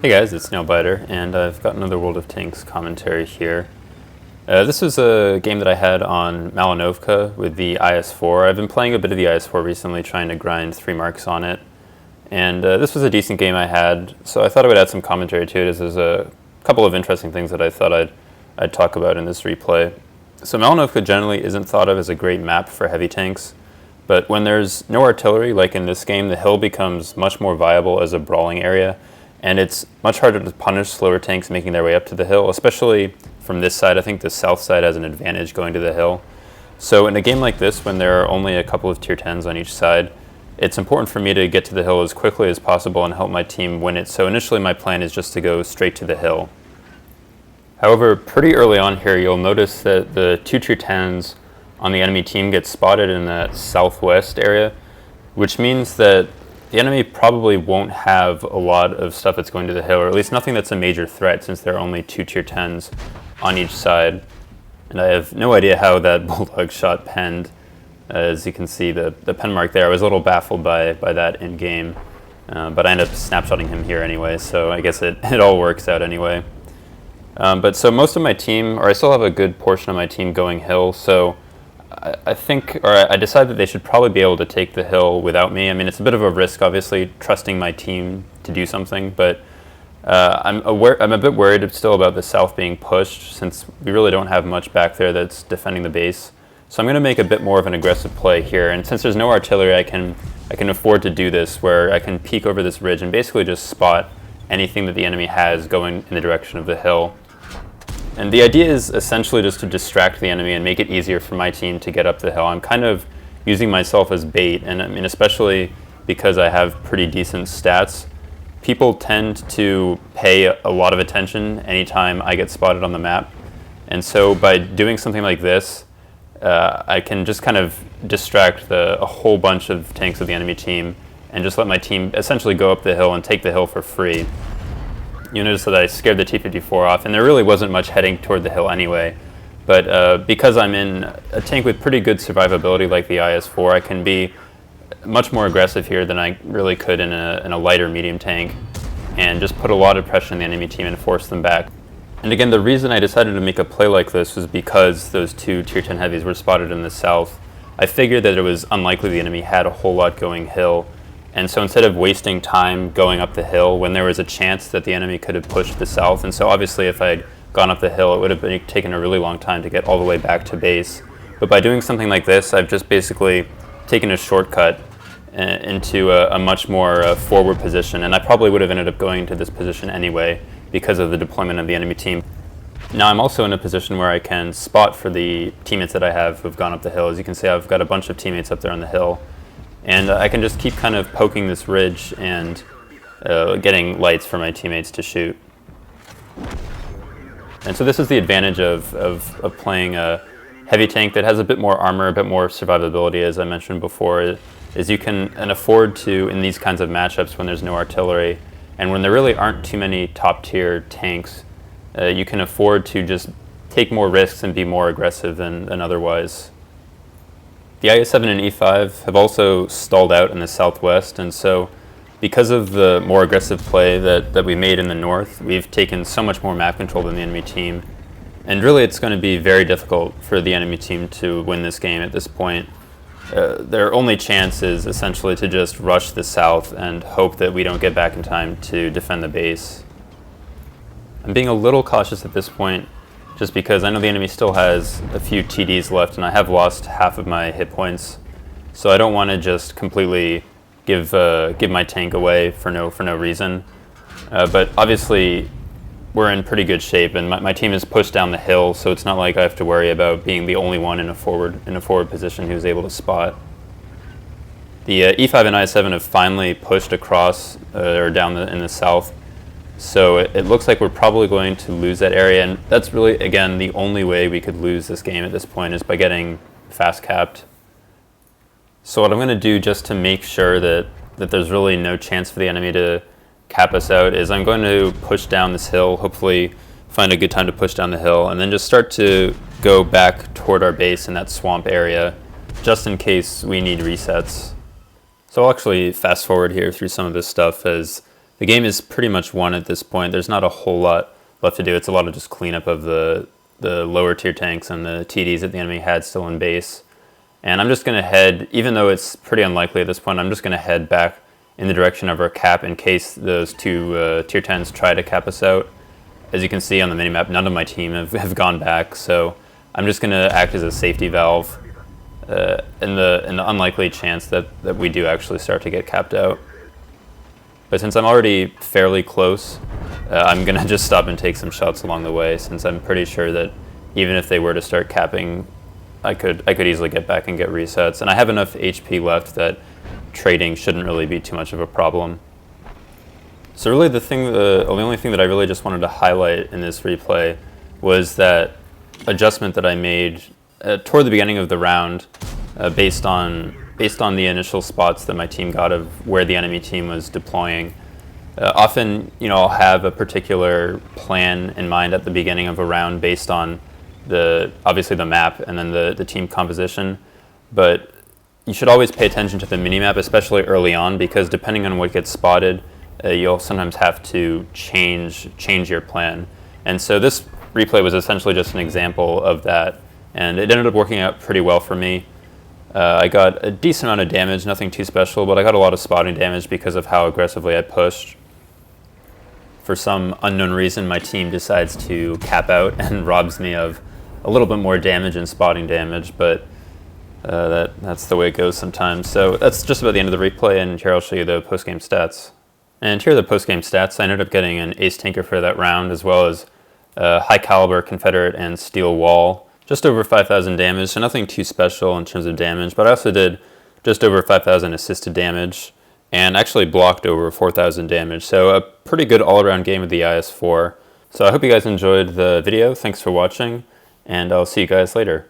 Hey guys, it's Nailbiter, and I've got another World of Tanks commentary here. This was a game that I had on Malinovka with the IS-4. I've been playing a bit of the IS-4 recently, trying to grind 3 marks on it. And this was a decent game I had, so I thought I would add some commentary to it, as there's a couple of interesting things that I thought I'd talk about in this replay. So Malinovka generally isn't thought of as a great map for heavy tanks, but when there's no artillery, like in this game, the hill becomes much more viable as a brawling area. And it's much harder to punish slower tanks making their way up to the hill, especially from this side. I think the south side has an advantage going to the hill. So in a game like this, when there are only a couple of tier 10s on each side, it's important for me to get to the hill as quickly as possible and help my team win it. So initially my plan is just to go straight to the hill. However, pretty early on here, you'll notice that the 2 tier 10s on the enemy team get spotted in that southwest area, which means that the enemy probably won't have a lot of stuff that's going to the hill, or at least nothing that's a major threat, since there are only 2 tier 10s on each side. And I have no idea how that bulldog shot penned. As you can see, the pen mark there, I was a little baffled by that in-game, but I ended up snapshotting him here anyway, so I guess it all works out anyway. But so most of my team, or I still have a good portion of my team going hill, so I think, or I decided that they should probably be able to take the hill without me. I mean, it's a bit of a risk, obviously, trusting my team to do something, but I'm a bit worried still about the south being pushed, since we really don't have much back there that's defending the base. So I'm going to make a bit more of an aggressive play here, and since there's no artillery, I can afford to do this, where I can peek over this ridge and basically just spot anything that the enemy has going in the direction of the hill. And the idea is essentially just to distract the enemy and make it easier for my team to get up the hill. I'm kind of using myself as bait, and I mean, especially because I have pretty decent stats, people tend to pay a lot of attention anytime I get spotted on the map. And so by doing something like this, I can just kind of distract a whole bunch of tanks of the enemy team and just let my team essentially go up the hill and take the hill for free. You notice that I scared the T-54 off, and there really wasn't much heading toward the hill anyway. But because I'm in a tank with pretty good survivability like the IS-4, I can be much more aggressive here than I really could in a lighter medium tank, and just put a lot of pressure on the enemy team and force them back. And again, the reason I decided to make a play like this was because those 2 tier 10 heavies were spotted in the south. I figured that it was unlikely the enemy had a whole lot going hill. And so instead of wasting time going up the hill when there was a chance that the enemy could have pushed the south, and so obviously if I had gone up the hill, it would have taken a really long time to get all the way back to base. But by doing something like this, I've just basically taken a shortcut into a much more forward position, and I probably would have ended up going into this position anyway because of the deployment of the enemy team. Now I'm also in a position where I can spot for the teammates that I have who've gone up the hill. As you can see, I've got a bunch of teammates up there on the hill. And I can just keep kind of poking this ridge and getting lights for my teammates to shoot. And so this is the advantage of playing a heavy tank that has a bit more armor, a bit more survivability, as I mentioned before, is you can afford to, in these kinds of matchups when there's no artillery, and when there really aren't too many top tier tanks, you can afford to just take more risks and be more aggressive than otherwise. The IS-7 and E5 have also stalled out in the southwest, and so because of the more aggressive play that we made in the north, we've taken so much more map control than the enemy team. And really it's going to be very difficult for the enemy team to win this game at this point. Their only chance is essentially to just rush the south and hope that we don't get back in time to defend the base. I'm being a little cautious at this point, just because I know the enemy still has a few TDs left, and I have lost half of my hit points, so I don't want to just completely give my tank away for no reason. But obviously, we're in pretty good shape, and my team is pushed down the hill, so it's not like I have to worry about being the only one in a forward position who's able to spot. The E5 and IS-7 have finally pushed across or down in the south. So it looks like we're probably going to lose that area, and that's really, again, the only way we could lose this game at this point is by getting fast capped. So what I'm going to do just to make sure that there's really no chance for the enemy to cap us out is I'm going to push down this hill, hopefully find a good time to push down the hill, and then just start to go back toward our base in that swamp area, just in case we need resets. So I'll actually fast forward here through some of this stuff, as the game is pretty much won at this point. There's not a whole lot left to do. It's a lot of just cleanup of the lower tier tanks and the TDs that the enemy had still in base. And I'm just going to head, even though it's pretty unlikely at this point, I'm just going to head back in the direction of our cap in case those two tier 10s try to cap us out. As you can see on the minimap, none of my team have gone back, so I'm just going to act as a safety valve in the unlikely chance that we do actually start to get capped out. But since I'm already fairly close, I'm going to just stop and take some shots along the way, since I'm pretty sure that even if they were to start capping, I could easily get back and get resets. And I have enough HP left that trading shouldn't really be too much of a problem. So really the only thing that I really just wanted to highlight in this replay was that adjustment that I made toward the beginning of the round based on the initial spots that my team got of where the enemy team was deploying. Often, I'll have a particular plan in mind at the beginning of a round based on obviously the map and then the team composition, but you should always pay attention to the minimap, especially early on, because depending on what gets spotted, you'll sometimes have to change your plan. And so this replay was essentially just an example of that, and it ended up working out pretty well for me. I got a decent amount of damage, nothing too special, but I got a lot of spotting damage because of how aggressively I pushed. For some unknown reason, my team decides to cap out and robs me of a little bit more damage and spotting damage, but that's the way it goes sometimes. So that's just about the end of the replay, and here I'll show you the post-game stats. And here are the post-game stats. I ended up getting an ace tanker for that round, as well as high caliber Confederate and steel wall. Just over 5,000 damage, so nothing too special in terms of damage, but I also did just over 5,000 assisted damage, and actually blocked over 4,000 damage. So a pretty good all-around game with the IS-4. So I hope you guys enjoyed the video. Thanks for watching, and I'll see you guys later.